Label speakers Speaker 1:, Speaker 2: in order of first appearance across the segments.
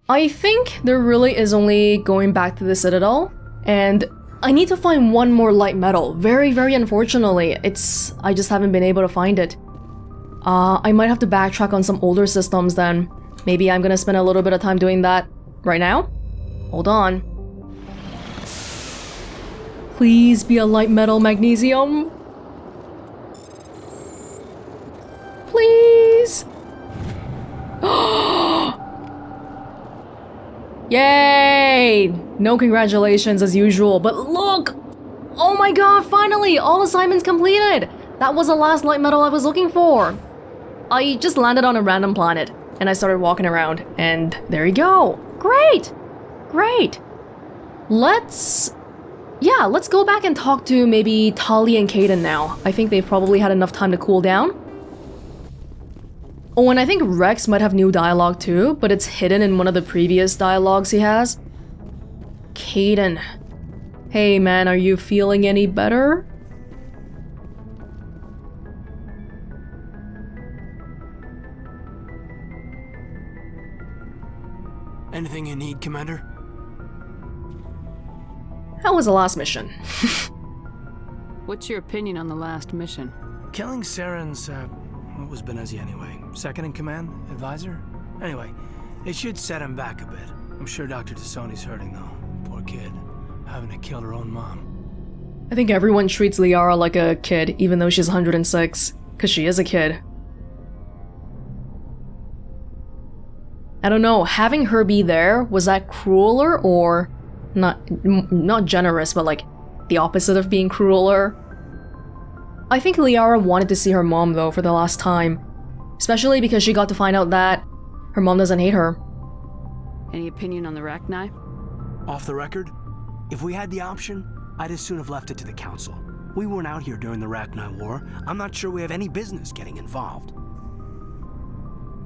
Speaker 1: I think there really is only going back to the Citadel, and I need to find one more light metal. Very, very unfortunately. I just haven't been able to find it. I might have to backtrack on some older systems then. Maybe I'm gonna spend a little bit of time doing that right now? Hold on. Please be a light metal magnesium. Please. Yay! No congratulations as usual, but look! Oh my god, finally! All assignments completed! That was the last light metal I was looking for! I just landed on a random planet, and I started walking around, and there you go! Great! Great! Let's go back and talk to maybe Tali and Kaidan now. I think they've probably had enough time to cool down. Oh, and I think Wrex might have new dialogue too, but it's hidden in one of the previous dialogues he has. Kaidan. Hey man, are you feeling any better?
Speaker 2: Anything you need, Commander?
Speaker 1: How was the last mission?
Speaker 3: What's your opinion on the last mission?
Speaker 2: Killing Saren's, what was Benezi anyway? Second in command? Advisor? Anyway, it should set him back a bit. I'm sure Dr. Tassoni's hurting though. Poor kid. Having to kill her own mom.
Speaker 1: I think everyone treats Liara like a kid, even though she's 106. Because she is a kid. I don't know, having her be there, was that crueler or not generous, but like the opposite of being crueler? I think Liara wanted to see her mom though for the last time, especially because she got to find out that her mom doesn't hate her.
Speaker 3: Any opinion on the Rachni?
Speaker 2: Off the record, if we had the option, I'd as soon have left it to the Council. We weren't out here during the Rachni War. I'm not sure we have any business getting involved.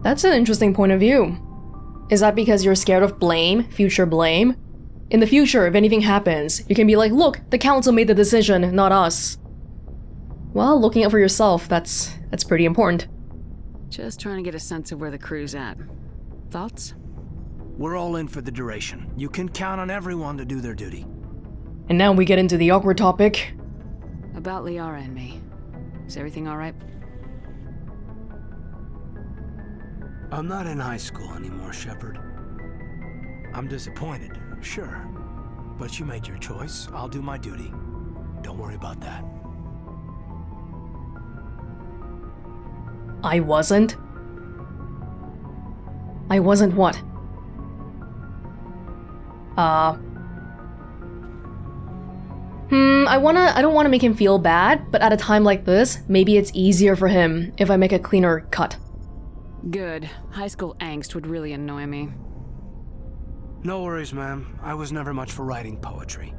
Speaker 1: That's an interesting point of view. Is that because you're scared of blame, future blame? In the future, if anything happens, you can be like, look, the Council made the decision, not us. Well, looking out for yourself, that's pretty important.
Speaker 3: Just trying to get a sense of where the crew's at. Thoughts?
Speaker 2: We're all in for the duration. You can count on everyone to do their duty.
Speaker 1: And now we get into the awkward topic.
Speaker 3: About Liara and me. Is everything alright?
Speaker 2: I'm not in high school anymore, Shepard. I'm disappointed, sure. But you made your choice. I'll do my duty. Don't worry about that.
Speaker 1: I wasn't? I wasn't what? I don't wanna make him feel bad, but at a time like this, maybe it's easier for him if I make a cleaner cut.
Speaker 3: Good. High school angst would really annoy me.
Speaker 2: No worries, ma'am. I was never much for writing poetry.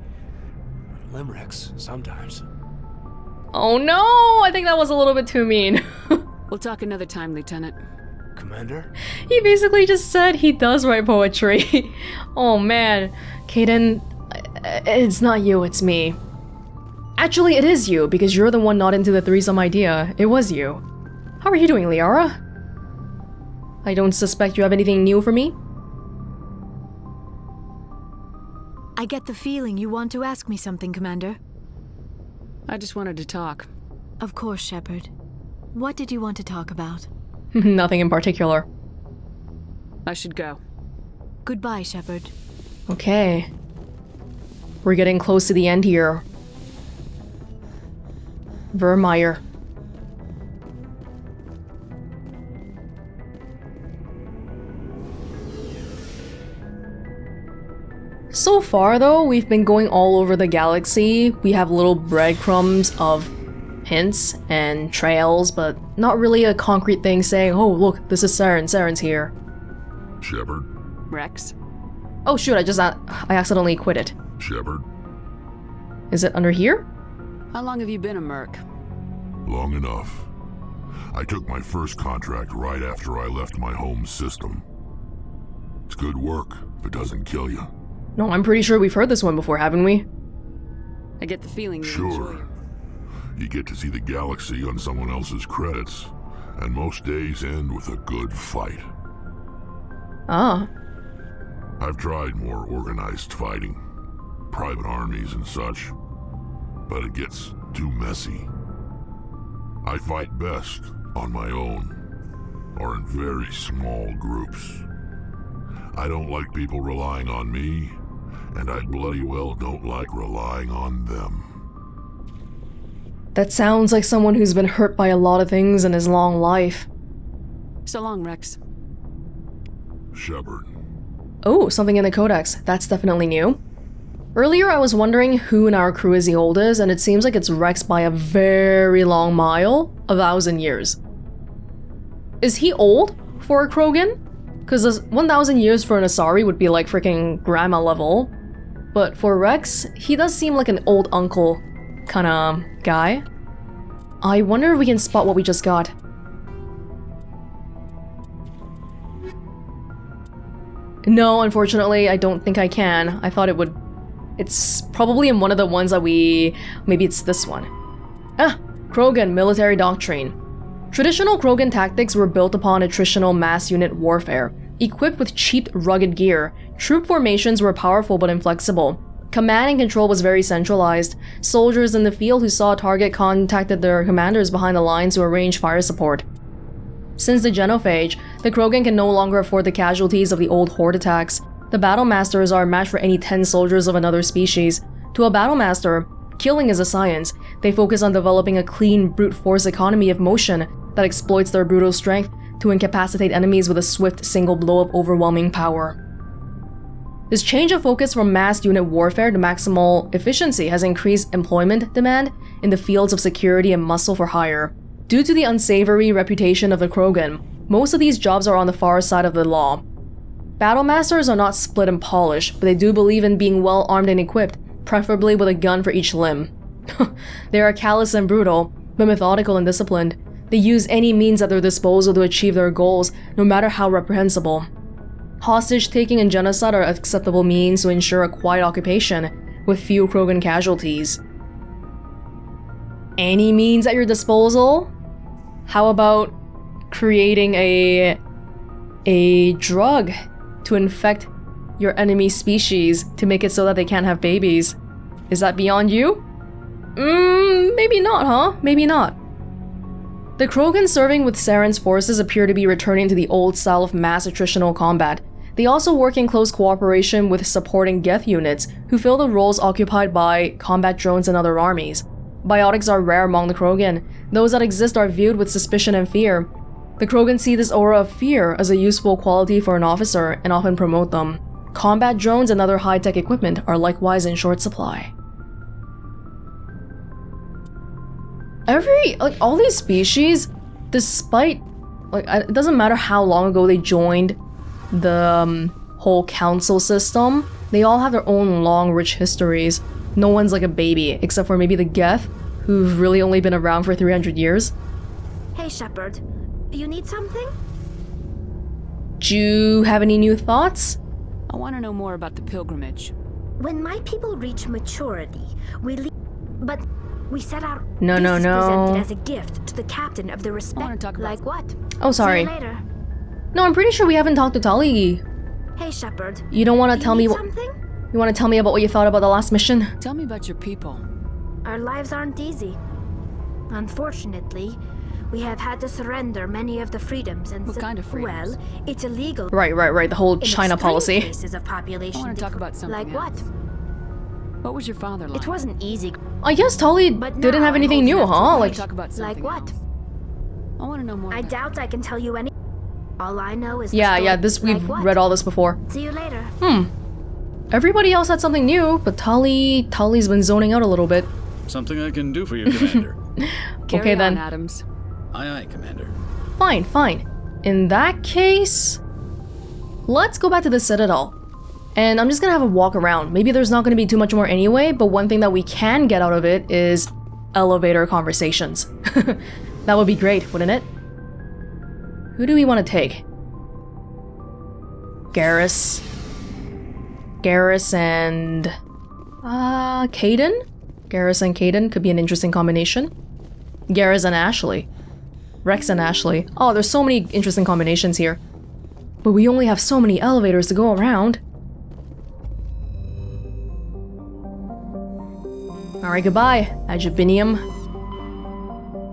Speaker 2: Limericks, sometimes.
Speaker 1: Oh no! I think that was a little bit too mean.
Speaker 3: We'll talk another time, Lieutenant.
Speaker 2: Commander?
Speaker 1: He basically just said he does write poetry. Oh man. Kaidan, it's not you, it's me. Actually, it is you, because you're the one not into the threesome idea. It was you. How are you doing, Liara? I don't suspect you have anything new for me?
Speaker 4: I get the feeling you want to ask me something, Commander.
Speaker 3: I just wanted to talk.
Speaker 4: Of course, Shepard. What did you want to talk about?
Speaker 1: Nothing in particular.
Speaker 3: I should go.
Speaker 4: Goodbye, Shepard.
Speaker 1: Okay. We're getting close to the end here. Vermeer. So far though, we've been going all over the galaxy. We have little breadcrumbs of hints and trails, but not really a concrete thing saying, oh look, this is Saren, Saren's here.
Speaker 5: Shepard?
Speaker 3: Wrex?
Speaker 1: Oh shoot, I accidentally quit it.
Speaker 5: Shepard?
Speaker 1: Is it under here?
Speaker 3: How long have you been a merc?
Speaker 5: Long enough. I took my first contract right after I left my home system. It's good work if it doesn't kill you.
Speaker 1: No, I'm pretty sure we've heard this one before, haven't we?
Speaker 3: I get the feeling you
Speaker 5: Sure.
Speaker 3: enjoy it.
Speaker 5: You get to see the galaxy on someone else's credits, and most days end with a good fight.
Speaker 1: Ah.
Speaker 5: I've tried more organized fighting, private armies and such, but it gets too messy. I fight best on my own, or in very small groups. I don't like people relying on me, and I bloody well don't like relying on them.
Speaker 1: That sounds like someone who's been hurt by a lot of things in his long life.
Speaker 3: So long, Wrex.
Speaker 5: Shepard.
Speaker 1: Oh, something in the Codex. That's definitely new. Earlier I was wondering who in our crew is the oldest, and it seems like it's Wrex by a very long mile, 1,000 years. Is he old for a Krogan? Because 1,000 years for an Asari would be like freaking grandma level. But for Wrex, he does seem like an old uncle kinda guy. I wonder if we can spot what we just got. No, unfortunately, I don't think I can. I thought it would... It's probably in one of the ones that we... Maybe it's this one. Ah! Krogan Military Doctrine. Traditional Krogan tactics were built upon attritional mass unit warfare. Equipped with cheap, rugged gear, troop formations were powerful but inflexible. Command and control was very centralized. Soldiers in the field who saw a target contacted their commanders behind the lines to arrange fire support. Since the Genophage, the Krogan can no longer afford the casualties of the old Horde attacks. The Battlemasters are a match for any 10 soldiers of another species. To a Battlemaster, killing is a science. They focus on developing a clean, brute force economy of motion that exploits their brutal strength to incapacitate enemies with a swift single blow of overwhelming power. This change of focus from mass unit warfare to maximal efficiency has increased employment demand in the fields of security and muscle for hire. Due to the unsavory reputation of the Krogan, most of these jobs are on the far side of the law. Battlemasters are not split and polished, but they do believe in being well armed and equipped, preferably with a gun for each limb. They are callous and brutal, but methodical and disciplined. They use any means at their disposal to achieve their goals, no matter how reprehensible. Hostage-taking and genocide are acceptable means to ensure a quiet occupation, with few Krogan casualties. Any means at your disposal? How about creating a drug to infect your enemy species to make it so that they can't have babies? Is that beyond you? Maybe not, huh? Maybe not. The Krogan serving with Saren's forces appear to be returning to the old style of mass attritional combat. They also work in close cooperation with supporting Geth units, who fill the roles occupied by combat drones and other armies. Biotics are rare among the Krogan. Those that exist are viewed with suspicion and fear. The Krogan see this aura of fear as a useful quality for an officer and often promote them. Combat drones and other high-tech equipment are likewise in short supply. All these species, despite, it doesn't matter how long ago they joined the whole council system, they all have their own long, rich histories. No one's like a baby, except for maybe the Geth, who've really only been around for 300 years.
Speaker 4: Hey, Shepard. You need something?
Speaker 1: Do you have any new thoughts?
Speaker 3: I want to know more about the pilgrimage.
Speaker 4: When my people reach maturity, we leave. But we set out.
Speaker 1: No.
Speaker 4: Presented as a gift to the captain of the respect.
Speaker 3: I want to talk about.
Speaker 4: Like what?
Speaker 1: Oh, sorry.
Speaker 4: See you later.
Speaker 1: No, I'm pretty sure we haven't talked to Tali.
Speaker 4: Hey, Shepard.
Speaker 1: You don't want to tell me what?
Speaker 4: Something?
Speaker 1: You want to tell me about what you thought about the last mission?
Speaker 3: Tell me about your people.
Speaker 4: Our lives aren't easy. Unfortunately, we have had to surrender many of the freedoms and
Speaker 3: What kind of freedoms?
Speaker 4: Well, it's illegal.
Speaker 1: Right. The whole
Speaker 4: in
Speaker 1: China
Speaker 4: extreme
Speaker 1: policy.
Speaker 4: Cases of population
Speaker 3: I want to talk about something
Speaker 4: like
Speaker 3: else.
Speaker 4: what?
Speaker 3: What was your father like?
Speaker 4: It wasn't easy.
Speaker 1: I guess Tali
Speaker 4: But
Speaker 1: didn't
Speaker 4: now
Speaker 1: have
Speaker 4: I'm
Speaker 1: anything
Speaker 4: old
Speaker 1: new,
Speaker 4: enough to
Speaker 1: huh?
Speaker 3: I want
Speaker 1: Like,
Speaker 3: to talk about something
Speaker 4: Like what?
Speaker 3: else. I want to know more.
Speaker 4: I
Speaker 3: about
Speaker 4: doubt I can tell you any. All I know is
Speaker 1: yeah,
Speaker 4: the
Speaker 1: this
Speaker 4: story.
Speaker 1: we've
Speaker 4: Like what?
Speaker 1: read all this before.
Speaker 4: See you later.
Speaker 1: Everybody else had something new, but Tali's been zoning out a little bit.
Speaker 6: Something I can do for you, Commander.
Speaker 3: Carry
Speaker 1: Okay,
Speaker 3: on,
Speaker 1: then.
Speaker 3: Adams.
Speaker 6: Aye, Commander.
Speaker 1: Fine. In that case, let's go back to the Citadel. And I'm just gonna have a walk around. Maybe there's not gonna be too much more anyway, but one thing that we can get out of it is elevator conversations. That would be great, wouldn't it? Who do we want to take? Garrus and... Kaidan? Garrus and Kaidan could be an interesting combination. Garrus and Ashley. Wrex and Ashley. Oh, there's so many interesting combinations here. But we only have so many elevators to go around. Alright, goodbye, Agibinium.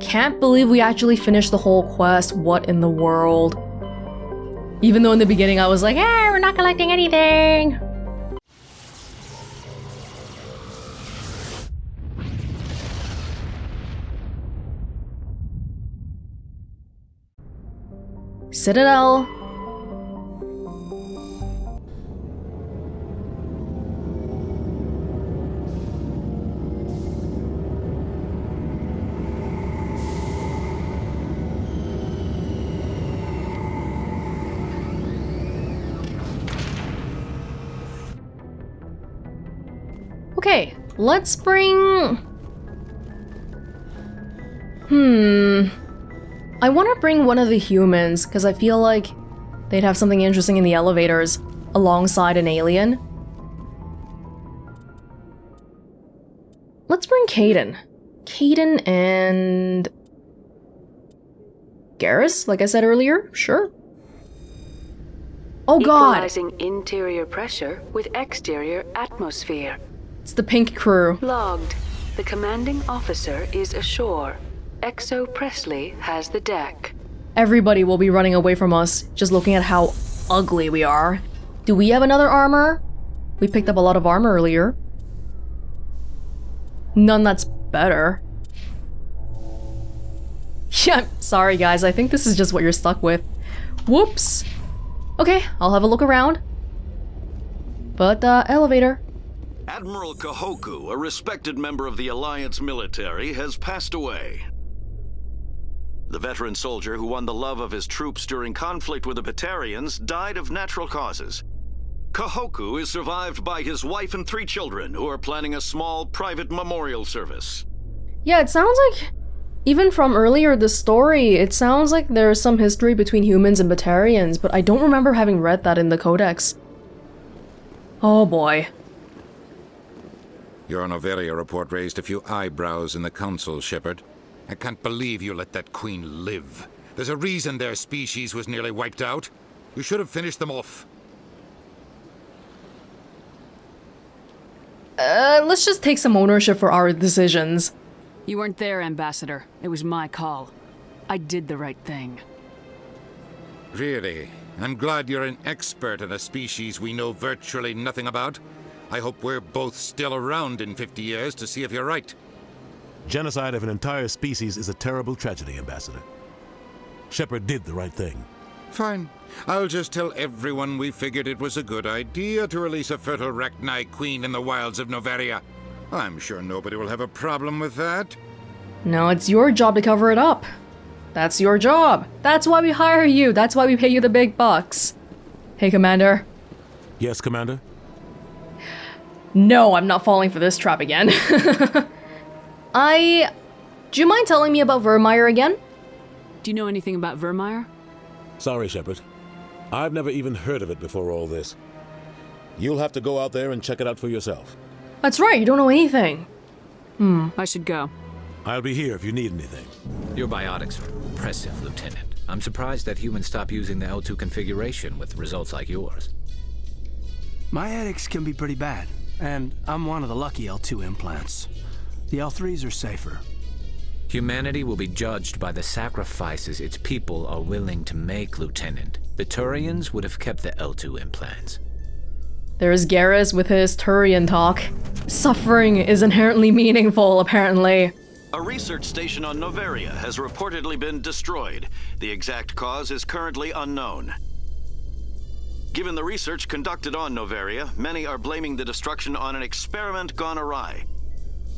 Speaker 1: Can't believe we actually finished the whole quest. What in the world? Even though in the beginning I was like, we're not collecting anything. Citadel. Okay, let's bring... I want to bring one of the humans, because I feel like they'd have something interesting in the elevators, alongside an alien. Let's bring Kaidan. Kaidan and... Garrus, like I said earlier? Sure. Oh god!
Speaker 3: Equalizing interior pressure with exterior atmosphere.
Speaker 1: It's the pink crew.
Speaker 3: Logged. The commanding officer is ashore. Exo Presley has the deck.
Speaker 1: Everybody will be running away from us, just looking at how ugly we are. Do we have another armor? We picked up a lot of armor earlier. None that's better. Yeah, sorry guys, I think this is just what you're stuck with. Whoops. Okay, I'll have a look around. But, elevator.
Speaker 7: Admiral Kahoku, a respected member of the Alliance military, has passed away. The veteran soldier who won the love of his troops during conflict with the Batarians died of natural causes. Kahoku is survived by his wife and 3 children, who are planning a small private memorial service.
Speaker 1: Yeah, it sounds like, even from earlier the story, it sounds like there's some history between humans and Batarians, but I don't remember having read that in the Codex. Oh boy.
Speaker 8: Your Noveria report raised a few eyebrows in the Council, Shepard. I can't believe you let that queen live. There's a reason their species was nearly wiped out. You should have finished them off.
Speaker 1: Let's just take some ownership for our decisions.
Speaker 3: You weren't there, Ambassador. It was my call. I did the right thing.
Speaker 8: Really? I'm glad you're an expert in a species we know virtually nothing about. I hope we're both still around in 50 years to see if you're right.
Speaker 9: Genocide of an entire species is a terrible tragedy, Ambassador. Shepard did the right thing.
Speaker 8: Fine. I'll just tell everyone we figured it was a good idea to release a fertile Rachni queen in the wilds of Noveria. I'm sure nobody will have a problem with that.
Speaker 1: No, it's your job to cover it up. That's your job. That's why we hire you. That's why we pay you the big bucks. Hey, Commander.
Speaker 9: Yes, Commander?
Speaker 1: No, I'm not falling for this trap again. Do you mind telling me about Vermeer again?
Speaker 3: Do you know anything about Vermeer?
Speaker 9: Sorry, Shepard. I've never even heard of it before all this. You'll have to go out there and check it out for yourself.
Speaker 1: That's right, you don't know anything.
Speaker 3: I should go.
Speaker 9: I'll be here if you need anything.
Speaker 6: Your biotics are impressive, Lieutenant. I'm surprised that humans stop using the L2 configuration with results like yours.
Speaker 2: My edicts can be pretty bad, and I'm one of the lucky L2 implants. The L3s are safer.
Speaker 6: Humanity will be judged by the sacrifices its people are willing to make, Lieutenant. The Turians would have kept the L2 implants.
Speaker 1: There's Garrus with his Turian talk. Suffering is inherently meaningful, apparently.
Speaker 7: A research station on Noveria has reportedly been destroyed. The exact cause is currently unknown. Given the research conducted on Noveria, many are blaming the destruction on an experiment gone awry.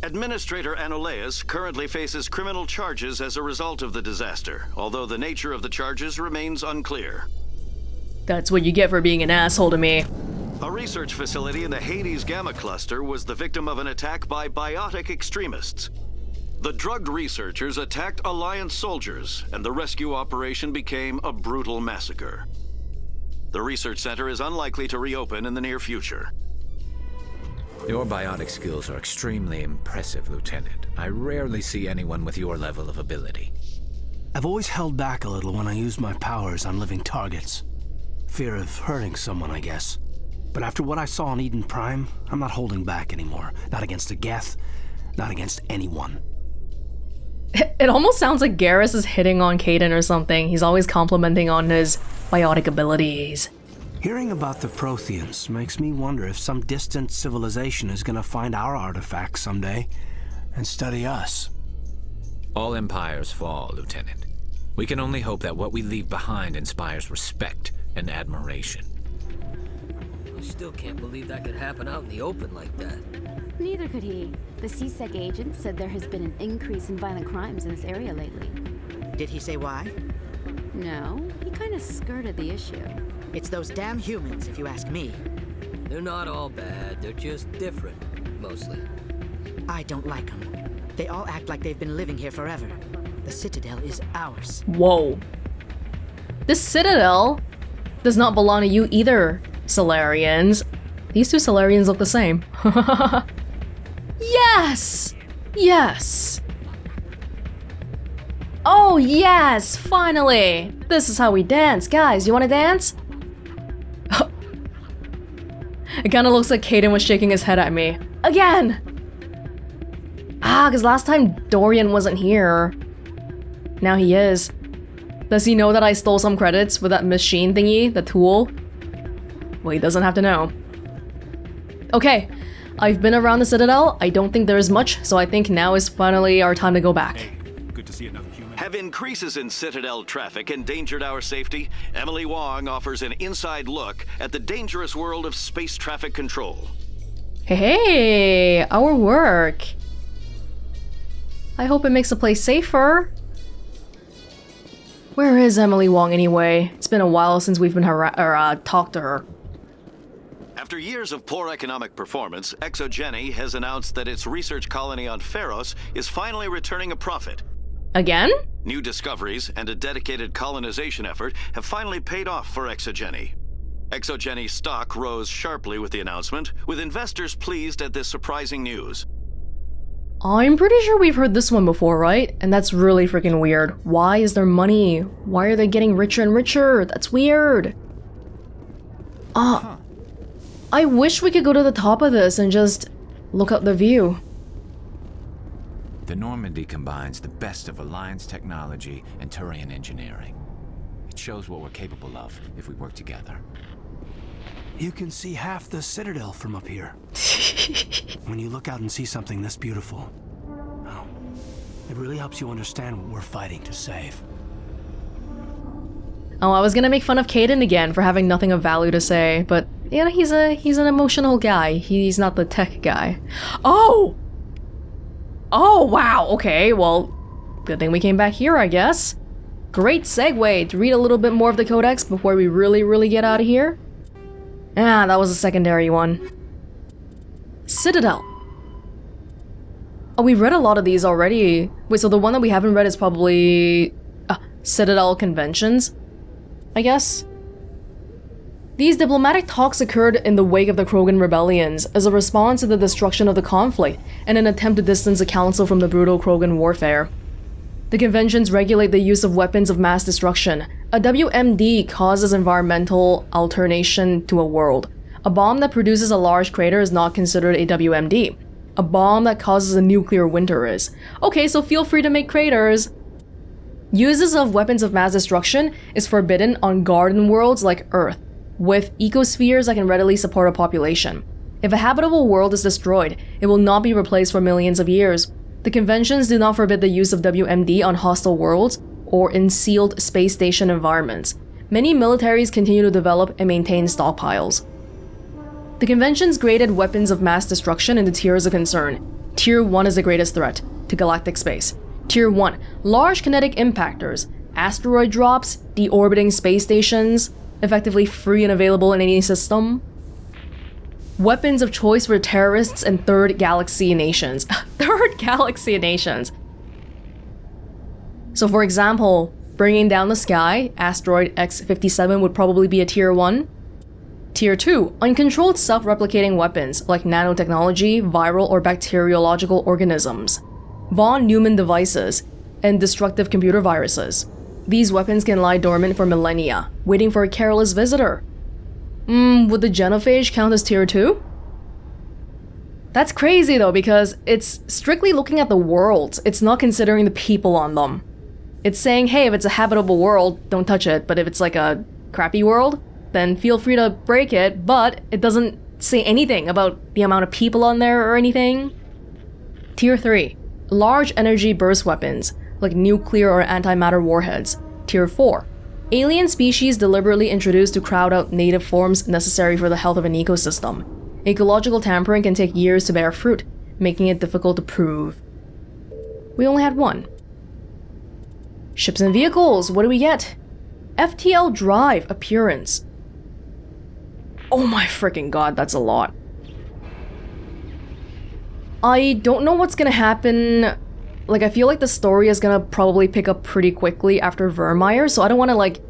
Speaker 7: Administrator Anoleus currently faces criminal charges as a result of the disaster, although the nature of the charges remains unclear.
Speaker 1: That's what you get for being an asshole to me.
Speaker 7: A research facility in the Hades Gamma Cluster was the victim of an attack by biotic extremists. The drugged researchers attacked Alliance soldiers, and the rescue operation became a brutal massacre. The research center is unlikely to reopen in the near future.
Speaker 6: Your biotic skills are extremely impressive, Lieutenant. I rarely see anyone with your level of ability.
Speaker 2: I've always held back a little when I use my powers on living targets. Fear of hurting someone, I guess. But after what I saw on Eden Prime, I'm not holding back anymore. Not against a Geth, not against anyone.
Speaker 1: It almost sounds like Garrus is hitting on Kaidan or something. He's always complimenting on his biotic abilities.
Speaker 2: Hearing about the Protheans makes me wonder if some distant civilization is gonna find our artifacts someday and study us.
Speaker 6: All empires fall, Lieutenant. We can only hope that what we leave behind inspires respect and admiration.
Speaker 10: I still can't believe that could happen out in the open like that.
Speaker 11: Neither could he. The CSEC agent said there has been an increase in violent crimes in this area lately.
Speaker 12: Did he say why?
Speaker 11: No, he kind of skirted the issue.
Speaker 12: It's those damn humans, if you ask me.
Speaker 10: They're not all bad, they're just different, mostly.
Speaker 12: I don't like them. They all act like they've been living here forever. The Citadel is ours.
Speaker 1: Whoa. This Citadel does not belong to you either, Solarians. These two Solarians look the same. Yes! Yes! Oh yes! Finally! This is how we dance. Guys, you wanna dance? It kinda looks like Kaidan was shaking his head at me. Again! Cause last time Dorian wasn't here. Now he is. Does he know that I stole some credits with that machine thingy, the tool? Well, he doesn't have to know. Okay, I've been around the Citadel. I don't think there is much, so I think now is finally our time to go back.
Speaker 13: Hey, good to see another human.
Speaker 7: Have increases in Citadel traffic endangered our safety? Emily Wong offers an inside look at the dangerous world of space traffic control.
Speaker 1: Hey, our work. I hope it makes the place safer. Where is Emily Wong anyway? It's been a while since we've been talked to her.
Speaker 7: After years of poor economic performance, ExoGeni has announced that its research colony on Pharos is finally returning a profit.
Speaker 1: Again?
Speaker 7: New discoveries and a dedicated colonization effort have finally paid off for ExoGeni. ExoGeni stock rose sharply with the announcement, with investors pleased at this surprising news.
Speaker 1: I'm pretty sure we've heard this one before, right? And that's really freaking weird. Why is there money? Why are they getting richer and richer? That's weird. I wish we could go to the top of this and just look up the view.
Speaker 14: The Normandy combines the best of Alliance technology and Turian engineering. It shows what we're capable of if we work together.
Speaker 2: You can see half the Citadel from up here. When you look out and see something this beautiful, oh, it really helps you understand what we're fighting to save.
Speaker 1: Oh, I was gonna make fun of Kaidan again for having nothing of value to say, but you know, he's an emotional guy. He's not the tech guy. Oh! Oh, wow, okay, well, good thing we came back here, I guess. Great segue to read a little bit more of the Codex before we really get out of here. Ah, that was a secondary one. Citadel. Oh, we've read a lot of these already. Wait, so the one that we haven't read is probably Citadel Conventions, I guess? These diplomatic talks occurred in the wake of the Krogan rebellions as a response to the destruction of the conflict and an attempt to distance the Council from the brutal Krogan warfare. The conventions regulate the use of weapons of mass destruction. A WMD causes environmental alternation to a world. A bomb that produces a large crater is not considered a WMD. A bomb that causes a nuclear winter is. Okay, so feel free to make craters. Uses of weapons of mass destruction is forbidden on garden worlds like Earth, with ecospheres that can readily support a population. If a habitable world is destroyed, it will not be replaced for millions of years. The conventions do not forbid the use of WMD on hostile worlds or in sealed space station environments. Many militaries continue to develop and maintain stockpiles. The conventions graded weapons of mass destruction into tiers of concern. Tier 1 is the greatest threat to galactic space. Tier 1, large kinetic impactors, asteroid drops, deorbiting space stations, effectively free and available in any system. Weapons of choice for terrorists and third galaxy nations. Third galaxy nations. So for example, bringing down the sky, asteroid X-57 would probably be a tier 1. Tier 2, uncontrolled self-replicating weapons like nanotechnology, viral or bacteriological organisms, von Neumann devices, and destructive computer viruses. These weapons can lie dormant for millennia, waiting for a careless visitor. Would the genophage count as tier 2? That's crazy though, because it's strictly looking at the worlds. It's not considering the people on them. It's saying, hey, if it's a habitable world, don't touch it. But if it's like a crappy world, then feel free to break it. But it doesn't say anything about the amount of people on there or anything. Tier 3. Large energy burst weapons, like nuclear or antimatter warheads. Tier 4. Alien species deliberately introduced to crowd out native forms necessary for the health of an ecosystem. Ecological tampering can take years to bear fruit, making it difficult to prove. We only had one. Ships and vehicles, what do we get? FTL drive appearance. Oh my freaking god, that's a lot. I don't know what's gonna happen. Like, I feel like the story is gonna probably pick up pretty quickly after Virmire, so I don't want to, like,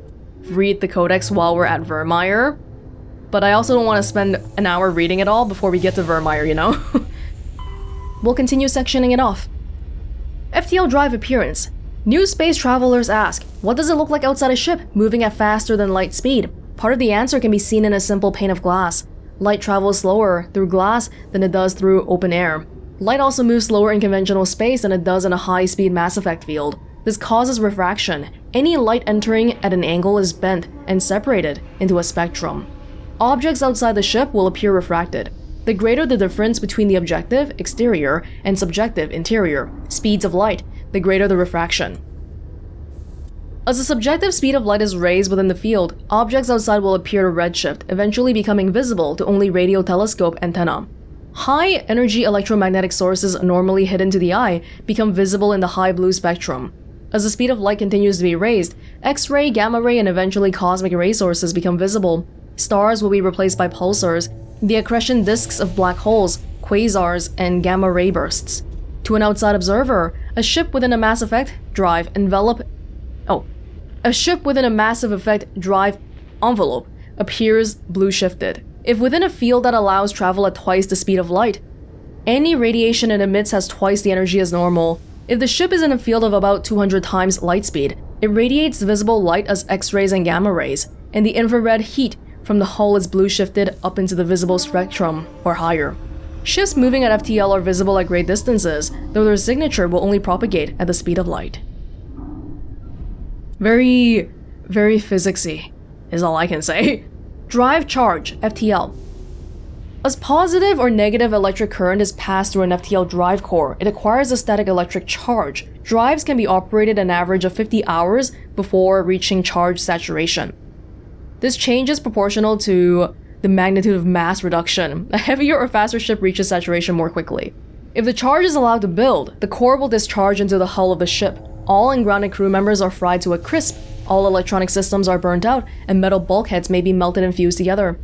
Speaker 1: read the Codex while we're at Virmire. But I also don't want to spend an hour reading it all before we get to Virmire, you know? We'll continue sectioning it off. FTL drive appearance. New space travelers ask, what does it look like outside a ship, moving at faster than light speed? Part of the answer can be seen in a simple pane of glass. Light travels slower through glass than it does through open air. Light also moves slower in conventional space than it does in a high-speed Mass Effect field. This causes refraction. Any light entering at an angle is bent and separated into a spectrum. Objects outside the ship will appear refracted. The greater the difference between the objective, exterior, and subjective, interior, speeds of light, the greater the refraction. As the subjective speed of light is raised within the field, objects outside will appear to redshift, eventually becoming visible to only radio telescope antenna. High-energy electromagnetic sources normally hidden to the eye become visible in the high blue spectrum. As the speed of light continues to be raised, X-ray, gamma-ray, and eventually cosmic ray sources become visible. Stars will be replaced by pulsars, the accretion disks of black holes, quasars, and gamma-ray bursts. To an outside observer, a ship within a Mass Effect drive envelope appears blue-shifted. If within a field that allows travel at twice the speed of light, any radiation it emits has twice the energy as normal. If the ship is in a field of about 200 times light speed, it radiates visible light as X-rays and gamma rays, and the infrared heat from the hull is blue-shifted up into the visible spectrum, or higher. Ships moving at FTL are visible at great distances, though their signature will only propagate at the speed of light. Very, very physicsy, is all I can say. Drive charge, FTL. As positive or negative electric current is passed through an FTL drive core, it acquires a static electric charge. Drives can be operated an average of 50 hours before reaching charge saturation. This change is proportional to the magnitude of mass reduction. A heavier or faster ship reaches saturation more quickly. If the charge is allowed to build, the core will discharge into the hull of the ship. All ungrounded crew members are fried to a crisp, all electronic systems are burnt out, and metal bulkheads may be melted and fused together.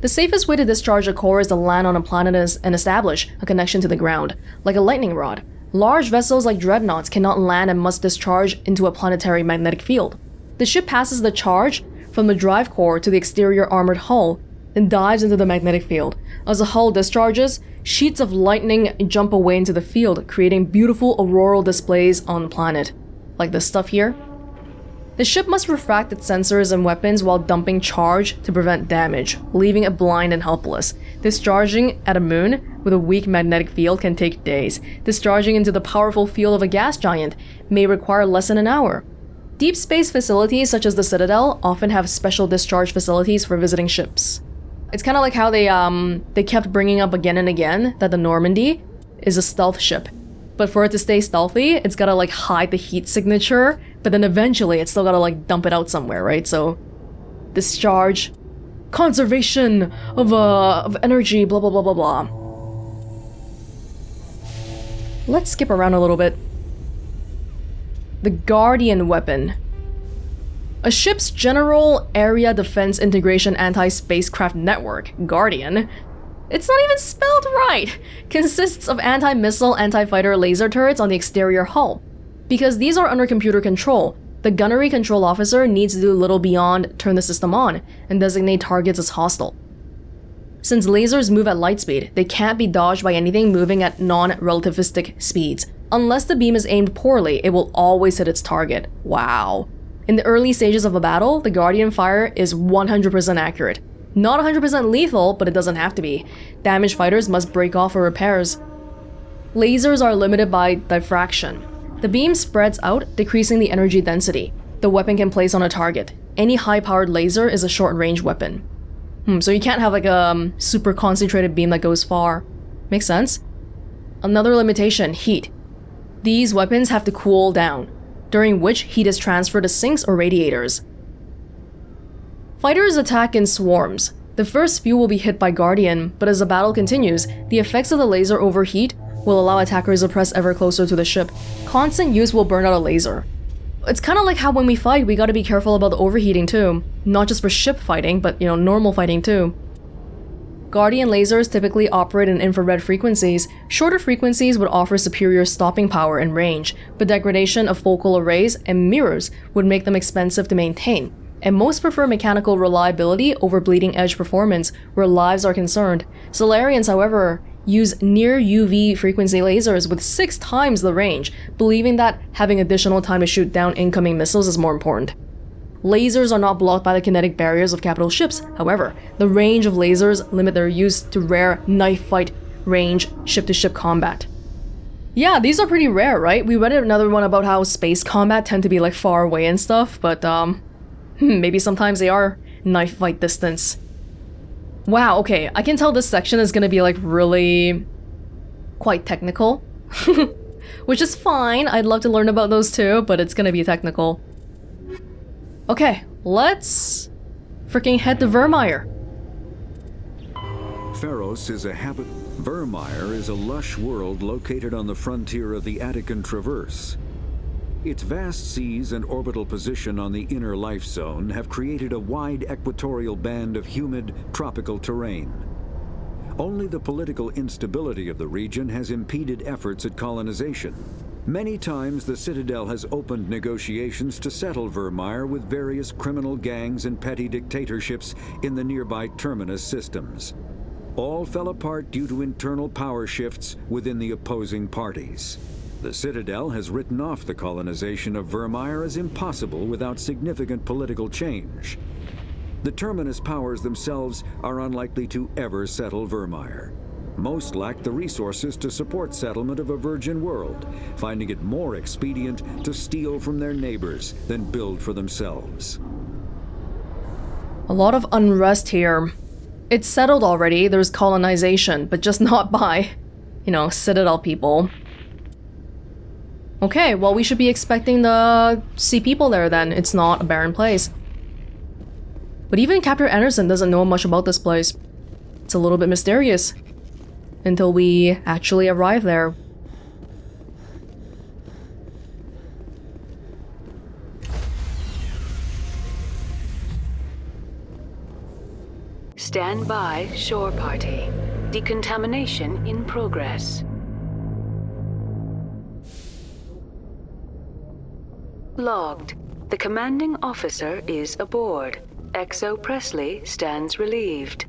Speaker 1: The safest way to discharge a core is to land on a planet and establish a connection to the ground, like a lightning rod. Large vessels like dreadnoughts cannot land and must discharge into a planetary magnetic field. The ship passes the charge from the drive core to the exterior armored hull, then dives into the magnetic field. As the hull discharges, sheets of lightning jump away into the field, creating beautiful auroral displays on the planet. Like this stuff here. The ship must refract its sensors and weapons while dumping charge to prevent damage, leaving it blind and helpless. Discharging at a moon with a weak magnetic field can take days. Discharging into the powerful field of a gas giant may require less than an hour. Deep space facilities such as the Citadel often have special discharge facilities for visiting ships. It's kind of like how they kept bringing up again and again that the Normandy is a stealth ship. But for it to stay stealthy, it's gotta like hide the heat signature, but then eventually it's still gotta like dump it out somewhere, right? So, discharge, conservation of energy, blah blah blah blah blah. Let's skip around a little bit. The Guardian weapon. A ship's General Area Defense Integration Anti-Spacecraft Network, Guardian, it's not even spelled right, consists of anti-missile, anti-fighter laser turrets on the exterior hull. Because these are under computer control, the gunnery control officer needs to do little beyond turn the system on and designate targets as hostile. Since lasers move at light speed, they can't be dodged by anything moving at non-relativistic speeds. Unless the beam is aimed poorly, it will always hit its target. Wow. In the early stages of a battle, the Guardian fire is 100% accurate. Not 100% lethal, but it doesn't have to be. Damaged fighters must break off for repairs. Lasers are limited by diffraction. The beam spreads out, decreasing the energy density the weapon can place on a target. Any high-powered laser is a short-range weapon. So you can't have like a super concentrated beam that goes far. Makes sense? Another limitation, heat. These weapons have to cool down, during which heat is transferred to sinks or radiators. Fighters attack in swarms. The first few will be hit by Guardian, but as the battle continues, the effects of the laser overheat will allow attackers to press ever closer to the ship. Constant use will burn out a laser. It's kind of like how when we fight, we gotta be careful about the overheating too. Not just for ship fighting, but normal fighting too. Guardian lasers typically operate in infrared frequencies. Shorter frequencies would offer superior stopping power and range, but degradation of focal arrays and mirrors would make them expensive to maintain. And most prefer mechanical reliability over bleeding edge performance where lives are concerned. Solarians, however, use near UV frequency lasers with 6 times the range, believing that having additional time to shoot down incoming missiles is more important. Lasers are not blocked by the kinetic barriers of capital ships. However, the range of lasers limit their use to rare knife fight range ship-to-ship combat. Yeah, these are pretty rare, right? We read another one about how space combat tend to be like far away and stuff, but maybe sometimes they are knife fight distance. Wow, okay, I can tell this section is gonna be like really quite technical. Which is fine, I'd love to learn about those too, but it's gonna be technical. Okay, let's freaking head to Virmire.
Speaker 13: Pharos is a habit. Virmire is a lush world located on the frontier of the Attican Traverse. Its vast seas and orbital position on the inner life zone have created a wide equatorial band of humid, tropical terrain. Only the political instability of the region has impeded efforts at colonization. Many times the Citadel has opened negotiations to settle Virmire with various criminal gangs and petty dictatorships in the nearby Terminus systems. All fell apart due to internal power shifts within the opposing parties. The Citadel has written off the colonization of Virmire as impossible without significant political change. The Terminus powers themselves are unlikely to ever settle Virmire. Most lack the resources to support settlement of a virgin world, finding it more expedient to steal from their neighbors than build for themselves.
Speaker 1: A lot of unrest here. It's settled already, there's colonization, but just not by, Citadel people. Okay, well we should be expecting to see people there then. It's not a barren place. But even Captain Anderson doesn't know much about this place. It's a little bit mysterious. Until we actually arrive there.
Speaker 3: Stand by, shore party. Decontamination in progress. Logged. The commanding officer is aboard. XO Presley stands relieved.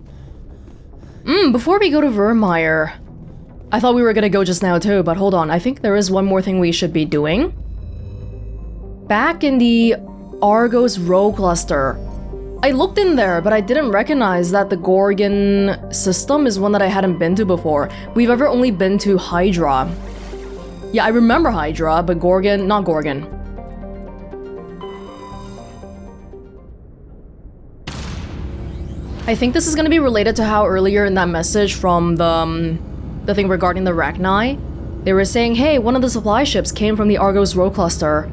Speaker 1: Before we go to Virmire, I thought we were gonna go just now too, but hold on, I think there is one more thing we should be doing. Back in the Argos Row cluster, I looked in there, but I didn't recognize that the Gorgon system is one that I hadn't been to before. We've ever only been to Hydra. Yeah, I remember Hydra, but Gorgon, not Gorgon. I think this is gonna be related to how earlier in that message from the thing regarding the Rachni, they were saying, hey, one of the supply ships came from the Argos Row cluster.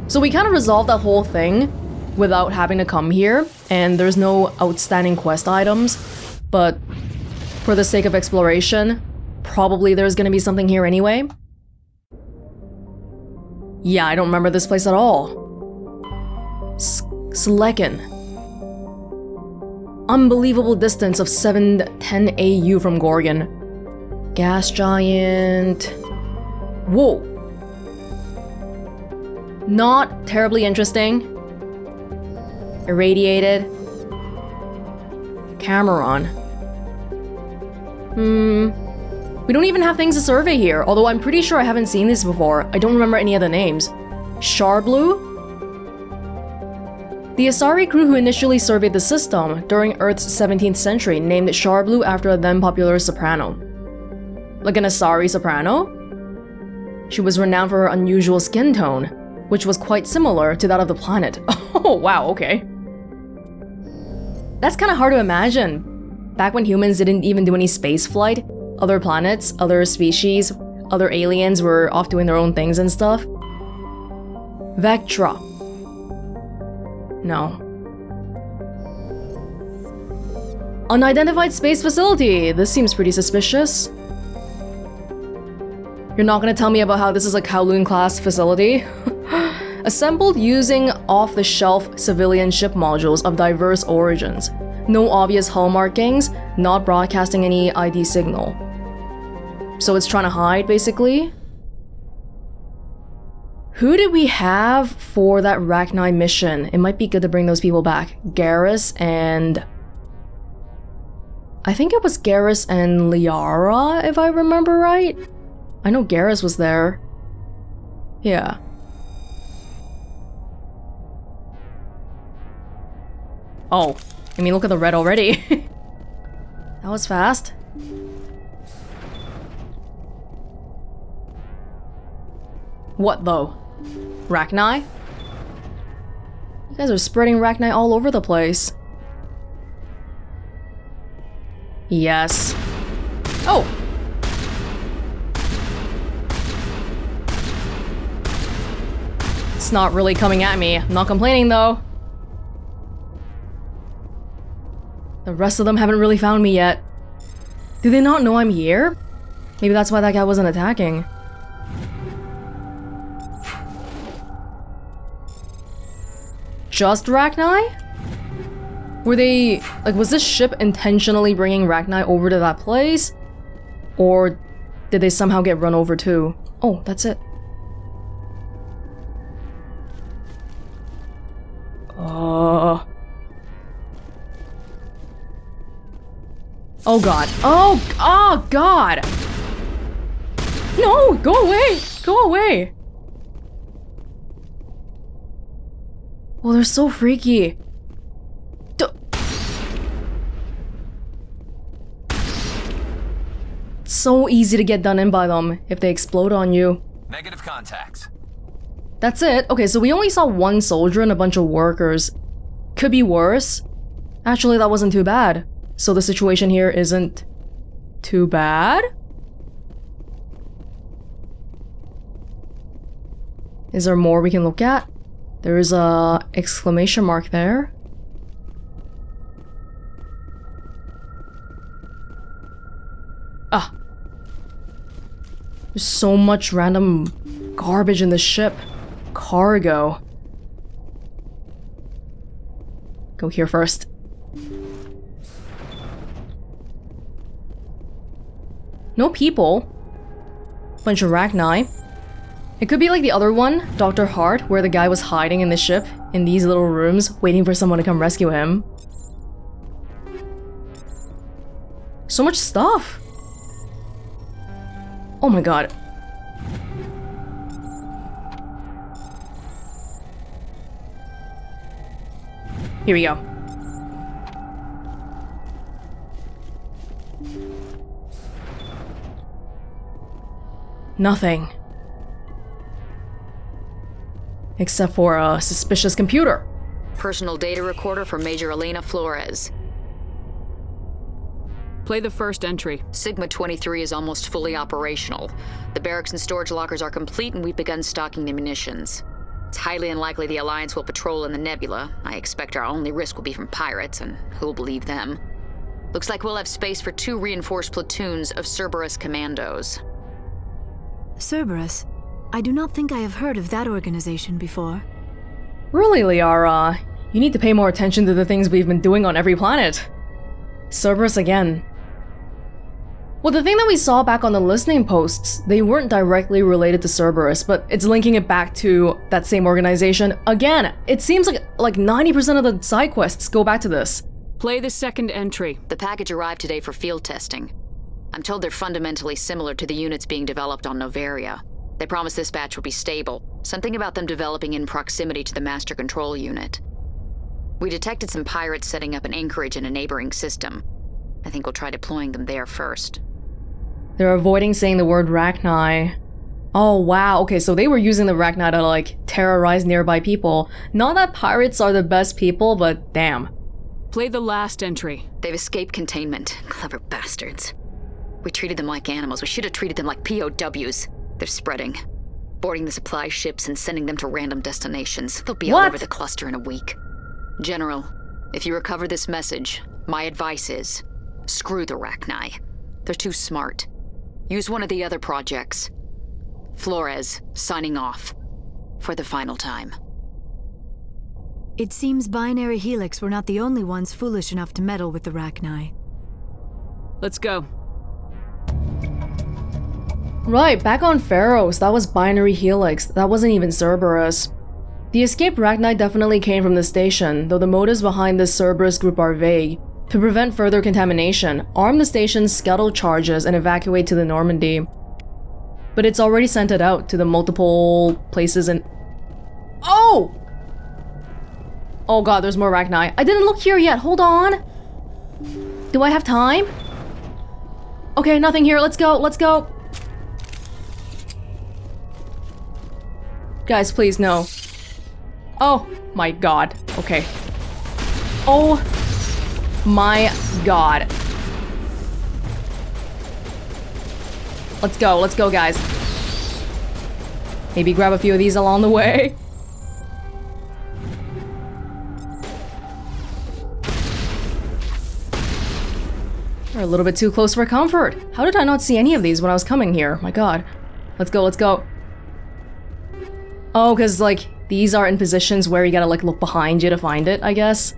Speaker 1: So we kind of resolved that whole thing without having to come here, and there's no outstanding quest items, but for the sake of exploration, probably there's gonna be something here anyway. Yeah, I don't remember this place at all. Slekken. Unbelievable distance of 710 AU from Gorgon. Gas giant. Whoa. Not terribly interesting. Irradiated. Cameron. We don't even have things to survey here, although I'm pretty sure I haven't seen these before. I don't remember any of the names. Sharblu? The Asari crew who initially surveyed the system during Earth's 17th century named Charblu after a then-popular soprano. Like an Asari soprano? She was renowned for her unusual skin tone, which was quite similar to that of the planet. Oh, wow, okay. That's kind of hard to imagine. Back when humans didn't even do any space flight, other planets, other species, other aliens were off doing their own things and stuff. Vectra. No. Unidentified space facility. This seems pretty suspicious. You're not gonna tell me about how this is a Kowloon-class facility? Assembled using off-the-shelf civilian ship modules of diverse origins. No obvious hull markings, not broadcasting any ID signal. So it's trying to hide, basically? Who did we have for that Rachni mission? It might be good to bring those people back. Garrus and... I think it was Garrus and Liara, if I remember right. I know Garrus was there. Yeah. Oh, I mean, look at the red already. That was fast. What though? Rachni? You guys are spreading Rachni all over the place. Yes. Oh! It's not really coming at me. I'm not complaining though. The rest of them haven't really found me yet. Do they not know I'm here? Maybe that's why that guy wasn't attacking. Just Rachni? Were they... like, was this ship intentionally bringing Rachni over to that place? Or did they somehow get run over too? Oh, that's it. Oh god. Oh god! No! Go away! Go away! Oh, they're so freaky. So easy to get done in by them if they explode on you.
Speaker 14: Negative contacts.
Speaker 1: That's it? Okay, so we only saw one soldier and a bunch of workers. Could be worse. Actually, that wasn't too bad. So the situation here isn't too bad? Is there more we can look at? There is a exclamation mark there. Ah. There's so much random garbage in the ship. Cargo. Go here first. No people. Bunch of Rachni. It could be like the other one, Dr. Hart, where the guy was hiding in the ship, in these little rooms, waiting for someone to come rescue him. So much stuff! Oh my god. Here we go. Nothing. Except for a suspicious computer.
Speaker 15: Personal data recorder for Major Elena Flores.
Speaker 16: Play the first entry.
Speaker 15: Sigma-23 is almost fully operational. The barracks and storage lockers are complete and we've begun stocking the munitions. It's highly unlikely the Alliance will patrol in the nebula. I expect our only risk will be from pirates, and who'll believe them? Looks like we'll have space for 2 reinforced platoons of Cerberus commandos.
Speaker 17: Cerberus? I do not think I have heard of that organization before.
Speaker 1: Really, Liara? You need to pay more attention to the things we've been doing on every planet. Cerberus again. Well, the thing that we saw back on the listening posts, they weren't directly related to Cerberus, but it's linking it back to that same organization. Again, it seems like 90% of the side quests go back to this.
Speaker 16: Play the second entry.
Speaker 15: The package arrived today for field testing. I'm told they're fundamentally similar to the units being developed on Noveria. They promised this batch would be stable. Something about them developing in proximity to the master control unit. We detected some pirates setting up an anchorage in a neighboring system. I think we'll try deploying them there first.
Speaker 1: They're avoiding saying the word Rachni. Oh wow, okay, so they were using the Rachni to like terrorize nearby people. Not that pirates are the best people, but damn.
Speaker 16: Play the last entry.
Speaker 15: They've escaped containment. Clever bastards. We treated them like animals. We should have treated them like POWs. They're spreading. Boarding the supply ships and sending them to random destinations. They'll be all over the cluster in a week. General, if you recover this message, my advice is, screw the Rachni. They're too smart. Use one of the other projects. Flores, signing off. For the final time.
Speaker 17: It seems Binary Helix were not the only ones foolish enough to meddle with the Rachni.
Speaker 16: Let's go.
Speaker 1: Right, back on Pharos, that was Binary Helix. That wasn't even Cerberus. The escaped Rachni definitely came from the station, though the motives behind this Cerberus group are vague. To prevent further contamination, arm the station's scuttle charges and evacuate to the Normandy. But it's already sent it out to the multiple places in— Oh! Oh god, there's more Rachni. I didn't look here yet, hold on! Do I have time? Okay, nothing here, let's go, let's go! Guys, please, no. Oh my god, okay. Oh my god. Let's go, guys. Maybe grab a few of these along the way. We're a little bit too close for comfort. How did I not see any of these when I was coming here? My god. Let's go, let's go. Oh, because, like, these are in positions where you gotta, like, look behind you to find it, I guess.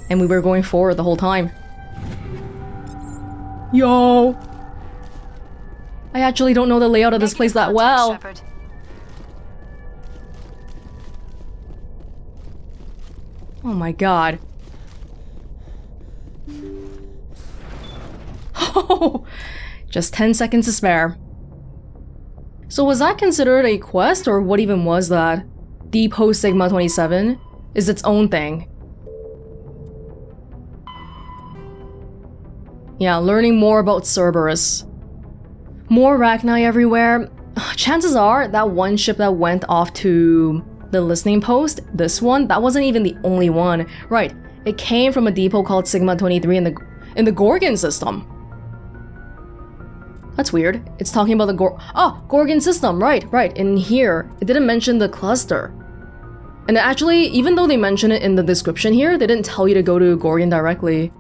Speaker 1: And we were going forward the whole time. Yo! I actually don't know the layout of this place that well.
Speaker 4: Shepard.
Speaker 1: Oh my god. Oh! Just 10 seconds to spare. So was that considered a quest, or what even was that? Deep Host Sigma-23 is its own thing. Yeah, learning more about Cerberus. More Rachni everywhere. Chances are that one ship that went off to the listening post, this one, that wasn't even the only one. Right, it came from a depot called Sigma-23 in the Gorgon System. That's weird. It's talking about the Gorgon System, right, in here. It didn't mention the cluster. And actually, even though they mention it in the description here, they didn't tell you to go to Gorgon directly.